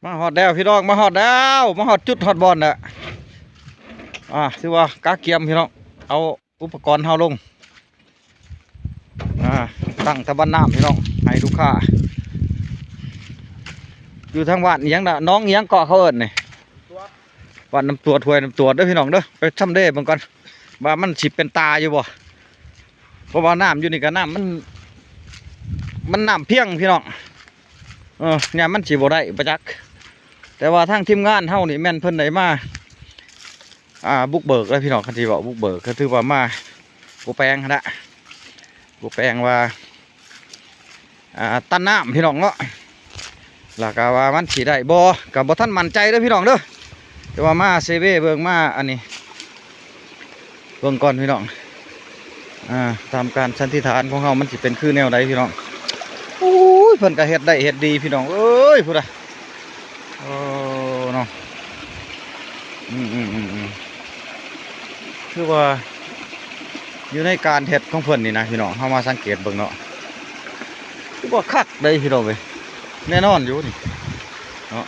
มาหอดแล้วพี่น้องมาหอดแล้วมาหอดจุดหอดบอลน่ะถือว่ากาเกียมพี่น้องเอาอุปกรณ์เฮาลงตั้งตะบันน้ำพี่น้องให้ลูกค้าอยู่ทางบ้านยังน่ะน้องยังเกาะเขาเอิญนี่บ้านน้ำตัวถวยน้ำตัวเด้อพี่น้องเด้อไปทำเด้บางก่อนว่ามันฉิบเป็นตาอยู่บ่เพราะว่าน้ำอยู่นี่กับน้ำมันน้ำเพียงพี่น้องเนี่ยมันฉีบได้ประจักแต่ว่าทางทีมงานเฮานี่แม่นเพิ่นได้มาบุกเบิกแล้วพี่น้องคันที่บอกบุกเบิกก็ถือว่ามาบุแปลงนะบุแปลงว่าตั้นน้ำพี่น้องเนาะแล้วก็ว่ามันฉีได้บ่กับบ่ท่านมั่นใจเด้อพี่น้องเด้อแต่ว่ามาเซเว่เบิ่งมาอันนี้เบิ่งก่อนพี่น้องตามการสันนิษฐานของเฮามันสิเป็นคือแนวใดพี่น้องโอ้ยเพิ่นก็เฮ็ดได้เฮ็ดดีพี่น้องเอ้ยพูดอะโอ้เนาะคือว่าอยู่ในการเฮ็ดของเพิ่นนี่นะพี่น้องเฮามาสังเกตเบิ่งเนาะคือว่าคักได้พี่น้องเว้ยแน่นอนอยู่นี่เนาะ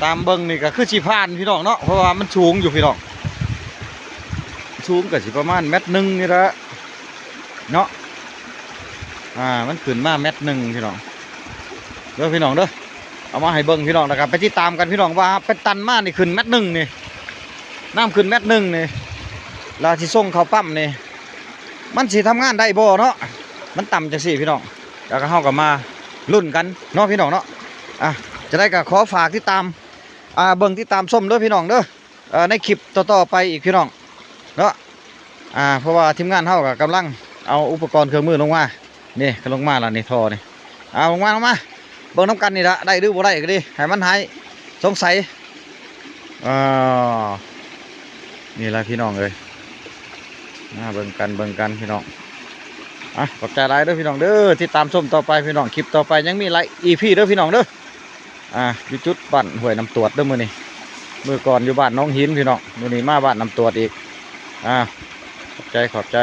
ตามเบิ่งนี่ก็คือสิผ่านพี่น้องเนาะเพราะว่ามันสูงอยู่พี่น้องสูงก็สิประมาณ1 เมตรนี่ละเนาะมันขึ้นมา1 เมตรพี่น้องเด้อพี่น้องเด้อเอามาให้เบิ่งพี่น้องนะครับไปติดตามกันพี่น้องว่าเป็นตันมากนี่ขึ้น1 เมตรนี่น้ำขึ้น1 เมตรนี่ลาที่ส่งเขาปั๊มนี่มันสิทำงานได้บ่เนาะมันต่ำจังสิพี่น้องแล้วก็เฮาก็มาลุ้นกันเนาะพี่น้องเนาะจะได้ก็ขอฝากติดตามเบิ่งติดตามส้มเด้อพี่น้องเด้อในคลิปต่อไปอีกพี่น้องเนาะเพราะว่าทีมงานเฮาก็กำลังเอาอุปกรณ์เครื่องมือลงมานี่ก็ลงมาแล้วนี่ท่อนี่ลงมาเบิ่งน้ำกันนี่ละได้หรือบ่ได้ก็ดีให้มันหายสงสัยนี่ละพี่น้องเลยเบิ่งกันพี่น้องขอบใจหลายเด้อพี่น้องเด้อติดตามชมต่อไปพี่น้องคลิปต่อไปยังมีหลาย EP เด้อพี่น้องเด้ออยู่จุดบ้านห้วยน้ำตรวจเด้อมื้อนี้ก่อนอยู่บ้านน้องหินพี่น้องมื้อนี้มาบ้านน้ำตรวจอีกขอบใจ